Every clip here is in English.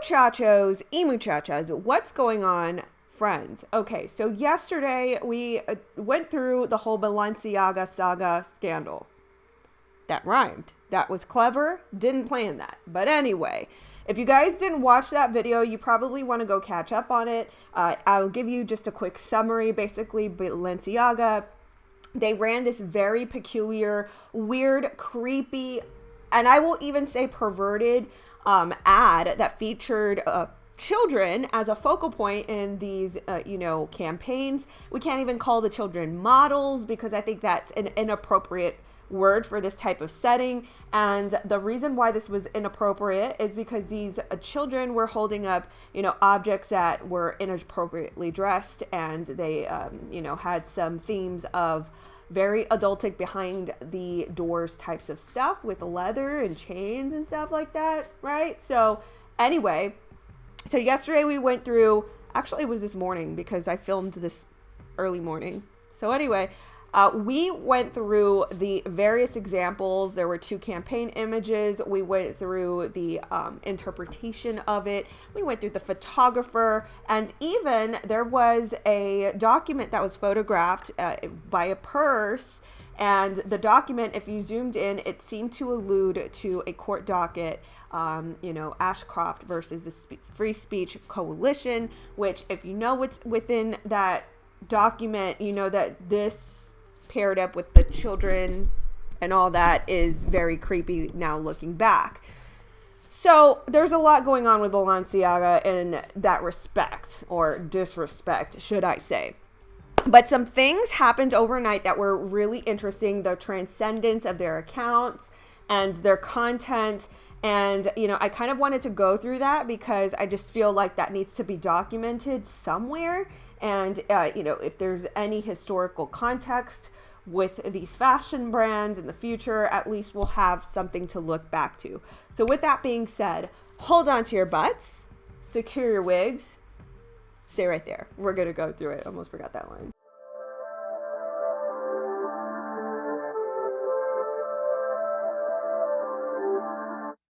Muchachos y muchachas, what's going on, friends? Okay, so yesterday we went through the whole Balenciaga saga scandal. That rhymed. That was clever. Didn't plan that. But anyway, if you guys didn't watch that video, you probably want to go catch up on it. I'll give you just a quick summary. Basically, Balenciaga, they ran this very peculiar, weird, creepy, and I will even say perverted ad that featured children as a focal point in these, campaigns. We can't even call the children models because I think that's an inappropriate word for this type of setting. And the reason why this was inappropriate is because these children were holding up, objects that were inappropriately dressed, and they, had some themes of very adultic behind the doors types of stuff with leather and chains and stuff like that, right? So anyway, so yesterday we went through, actually it was this morning because I filmed this early morning. So anyway, we went through the various examples. There were 2 campaign images. We went through the interpretation of it. We went through the photographer, and even there was a document that was photographed by a purse. And the document, if you zoomed in, it seemed to allude to a court docket, Ashcroft versus the Free Speech Coalition, which if you know what's within that document, you know that this paired up with the children and all that is very creepy now looking back. So there's a lot going on with Balenciaga in that respect, or disrespect, should I say. But some things happened overnight that were really interesting. The transcendence of their accounts and their content. And, I kind of wanted to go through that because I just feel like that needs to be documented somewhere. And, if there's any historical context with these fashion brands in the future, at least we'll have something to look back to. So with that being said, hold on to your butts, secure your wigs, stay right there. We're going to go through it. Almost forgot that line.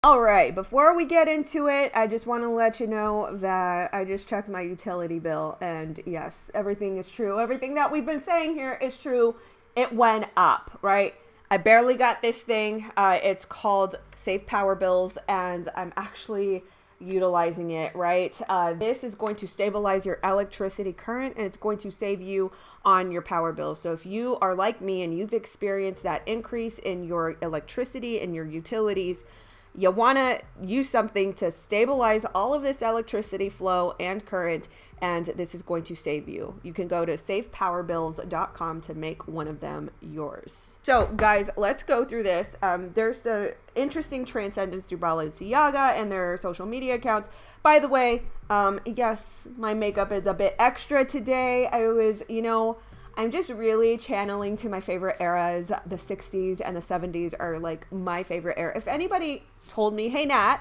All right, before we get into it, I just want to let you know that I just checked my utility bill, and yes, everything is true. Everything that we've been saying here is true. It went up, right? I barely got this thing. It's called Safe Power Bills, and I'm actually utilizing it, right? This is going to stabilize your electricity current, and it's going to save you on your power bill. So if you are like me and you've experienced that increase in your electricity and your utilities, you want to use something to stabilize all of this electricity flow and current, and this is going to save you. You can go to safepowerbills.com to make one of them yours. So guys, let's go through this. There's an interesting transcendence through Balenciaga and their social media accounts. By the way, yes, my makeup is a bit extra today. I'm just really channeling to my favorite eras. The 60s and the 70s are like my favorite era. If anybody told me, hey Nat,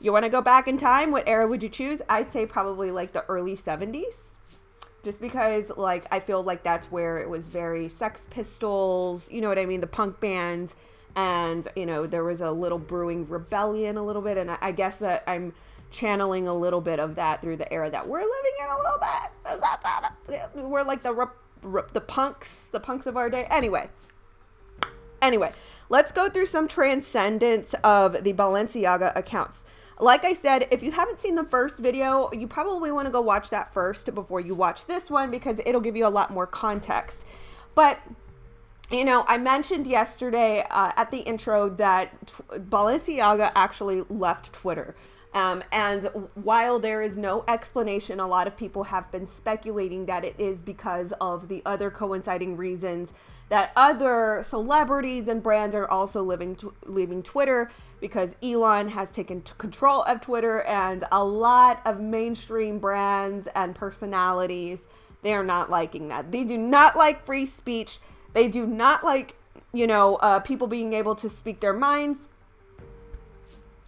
you want to go back in time, what era would you choose? I'd say probably like the early 70s. Just because I feel like that's where it was very Sex Pistols, you know what I mean? The punk bands. And, there was a little brewing rebellion a little bit. And I guess that I'm channeling a little bit of that through the era that we're living in a little bit. We're like the punks of our day. Anyway, let's go through some transcendence of the Balenciaga accounts. Like I said, if you haven't seen the first video, you probably want to go watch that first before you watch this one because it'll give you a lot more context. But, I mentioned yesterday at the intro that Balenciaga actually left Twitter. And while there is no explanation, a lot of people have been speculating that it is because of the other coinciding reasons that other celebrities and brands are also leaving Twitter, because Elon has taken control of Twitter, and a lot of mainstream brands and personalities, they are not liking that. They do not like free speech. They do not like, people being able to speak their minds.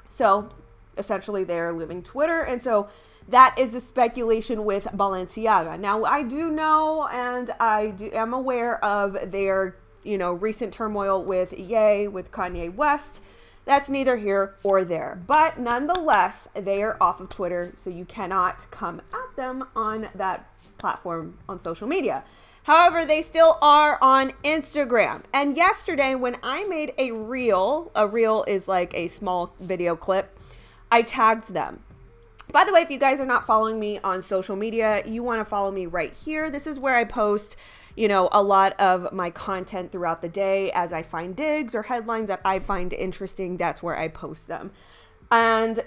So essentially they're leaving Twitter. And so that is the speculation with Balenciaga. Now, I do know, and am aware of their, recent turmoil with Kanye West. that's neither here or there. But nonetheless, they are off of Twitter, so you cannot come at them on that platform on social media. However, they still are on Instagram. And yesterday when I made a reel is like a small video clip, I tagged them. By the way, if you guys are not following me on social media, you want to follow me right here. This is where I post, a lot of my content throughout the day as I find digs or headlines that I find interesting. That's where I post them. And,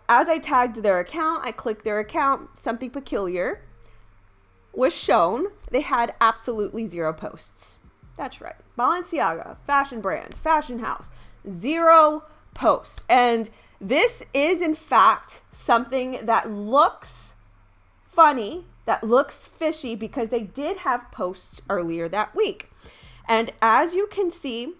as I tagged their account, I clicked their account, something peculiar was shown. They had absolutely 0 posts. That's right. Balenciaga, fashion brand, fashion house, 0 posts. And this is in fact something that looks funny, that looks fishy, because they did have posts earlier that week. And as you can see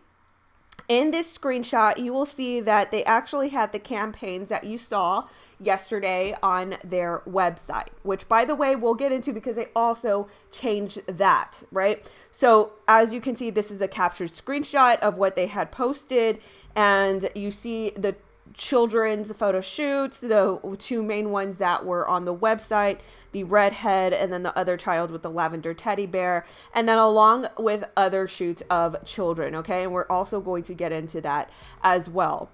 in this screenshot, you will see that they actually had the campaigns that you saw yesterday on their website, which by the way, we'll get into because they also changed that, right? So as you can see, this is a captured screenshot of what they had posted, and you see the children's photo shoots, the 2 main ones that were on the website, the redhead and then the other child with the lavender teddy bear, and then along with other shoots of children. Okay. And we're also going to get into that as well.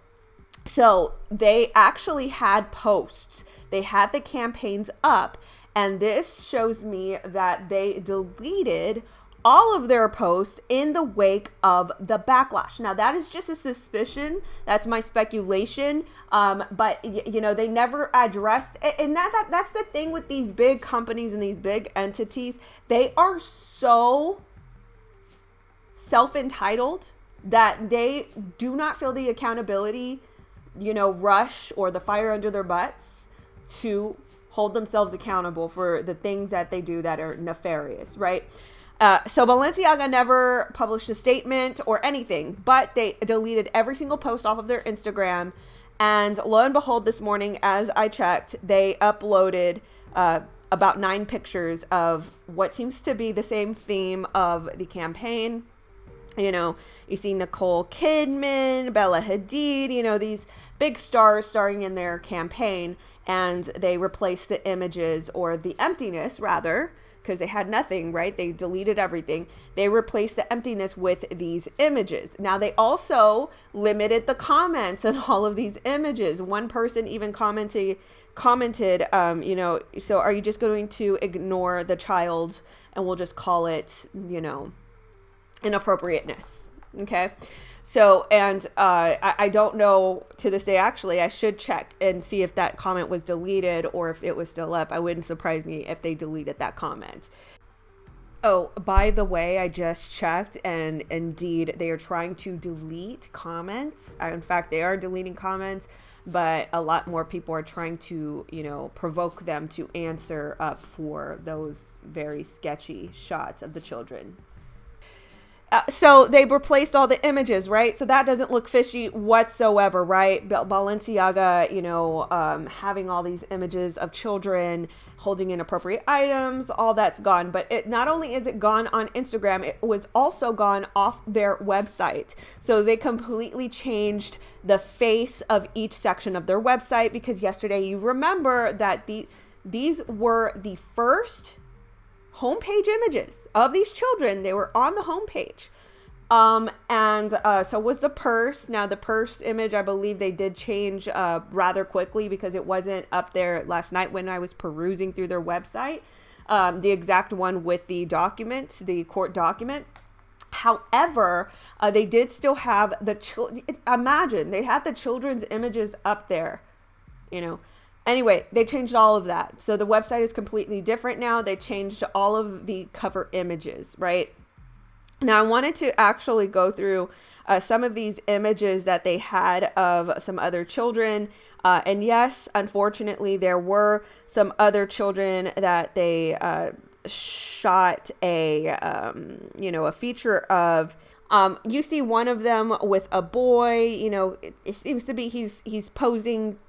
So they actually had posts, they had the campaigns up, and this shows me that they deleted all of their posts in the wake of the backlash. Now that is just a suspicion. That's my speculation. But they never addressed, and that's the thing with these big companies and these big entities. They are so self-entitled that they do not feel the accountability, rush or the fire under their butts to hold themselves accountable for the things that they do that are nefarious, right? So Balenciaga never published a statement or anything, but they deleted every single post off of their Instagram. And lo and behold, this morning, as I checked, they uploaded about 9 pictures of what seems to be the same theme of the campaign. You see Nicole Kidman, Bella Hadid, these big stars starring in their campaign, and they replaced the images, or the emptiness rather, because they had nothing, right? They deleted everything. They replaced the emptiness with these images. Now they also limited the comments on all of these images. One person even commented, so are you just going to ignore the child and we'll just call it, inappropriateness? Okay. So, and I don't know to this day, actually, I should check and see if that comment was deleted or if it was still up. I wouldn't surprise me if they deleted that comment. Oh, by the way, I just checked, and indeed they are trying to delete comments. In fact, they are deleting comments, but a lot more people are trying to, provoke them to answer up for those very sketchy shots of the children. So they replaced all the images, right? So that doesn't look fishy whatsoever, right? Balenciaga, having all these images of children holding inappropriate items, all that's gone. But it not only is it gone on Instagram, it was also gone off their website. So they completely changed the face of each section of their website, because yesterday you remember that these were the first homepage images of these children. They were on the homepage. So was the purse. Now the purse image, I believe they did change rather quickly, because it wasn't up there last night when I was perusing through their website. The exact one with the document, the court document. However, they did still have imagine they had the children's images up there, Anyway, they changed all of that. So the website is completely different now. They changed all of the cover images, right? Now, I wanted to actually go through some of these images that they had of some other children. And yes, unfortunately, there were some other children that they shot a feature of. You see one of them with a boy, it seems to be he's posing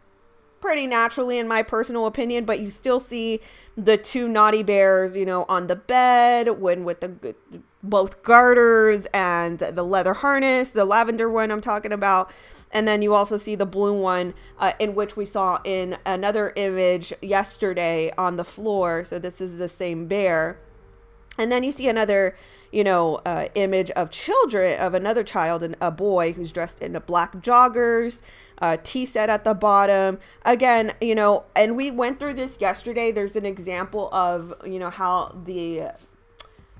pretty naturally, in my personal opinion, but you still see the 2 naughty bears, on the bed with both garters and the leather harness, the lavender one I'm talking about. And then you also see the blue one, in which we saw in another image yesterday on the floor. So this is the same bear. And then you see another, image of children, of another child, and a boy who's dressed in black joggers, tea set at the bottom. Again, and we went through this yesterday. There's an example of, how the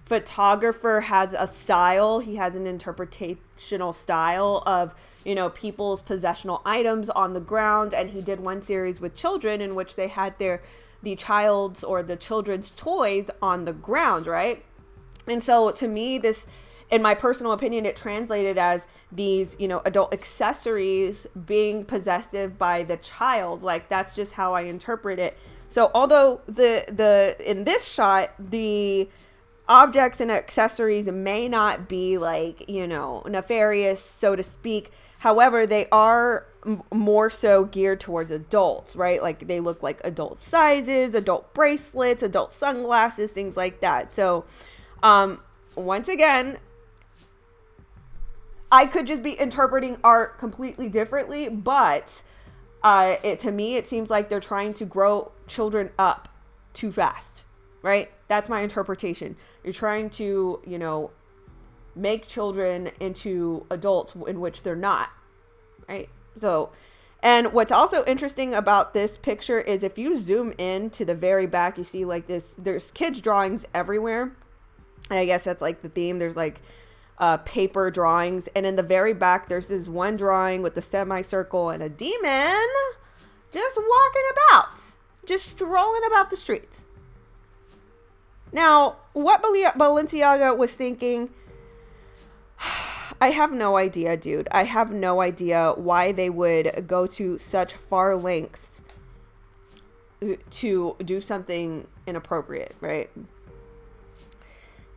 photographer has a style. He has an interpretational style of, people's possessional items on the ground. And he did one series with children in which they had the child's or the children's toys on the ground, right? And so to me, this, in my personal opinion, it translated as these, adult accessories being possessive by the child. Like, that's just how I interpret it. So although in this shot, the objects and accessories may not be like, nefarious, so to speak. However, they are more so geared towards adults, right? Like, they look like adult sizes, adult bracelets, adult sunglasses, things like that. So, once again, I could just be interpreting art completely differently, but to me, it seems like they're trying to grow children up too fast, right? That's my interpretation. You're trying to, make children into adults in which they're not, right? So, and what's also interesting about this picture is if you zoom in to the very back, you see like this, there's kids drawings everywhere. I guess that's like the theme. There's like paper drawings. And in the very back, there's this one drawing with the semicircle and a demon just walking about, just strolling about the streets. Now, what Balenciaga was thinking, I have no idea, dude. I have no idea why they would go to such far lengths to do something inappropriate, right?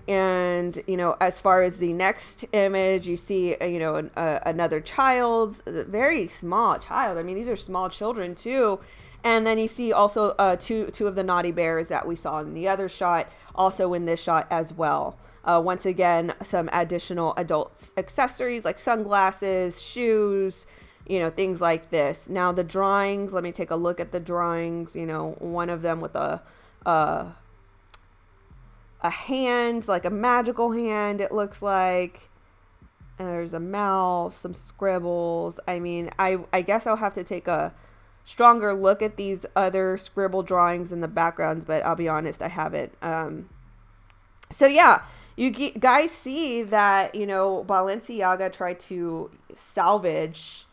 And, as far as the next image, you see, another child, a very small child. I mean, these are small children too. And then you see also two of the naughty bears that we saw in the other shot, also in this shot as well. Once again, some additional adult accessories like sunglasses, shoes, things like this. Now the drawings, let me take a look at the drawings. One of them with a hand, like a magical hand, it looks like. And there's a mouse, some scribbles. I mean, I guess I'll have to take a stronger look at these other scribble drawings in the backgrounds, but I'll be honest, I haven't. So yeah, you guys see that, Balenciaga tried to salvage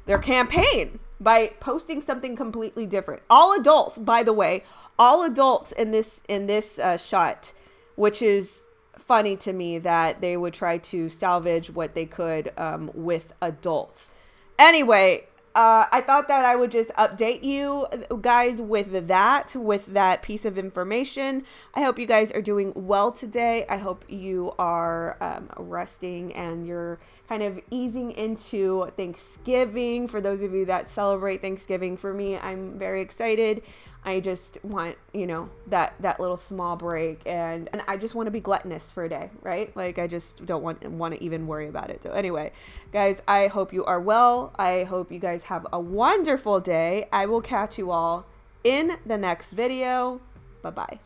their campaign by posting something completely different. All adults, by the way, all adults in this shot, which is funny to me that they would try to salvage what they could with adults. Anyway, I thought that I would just update you guys with that piece of information. I hope you guys are doing well today. I hope you are resting and you're kind of easing into Thanksgiving. For those of you that celebrate Thanksgiving, for me, I'm very excited. I just want, that little small break, and I just want to be gluttonous for a day, right? Like, I just don't want to even worry about it. So anyway, guys, I hope you are well. I hope you guys have a wonderful day. I will catch you all in the next video. Bye-bye.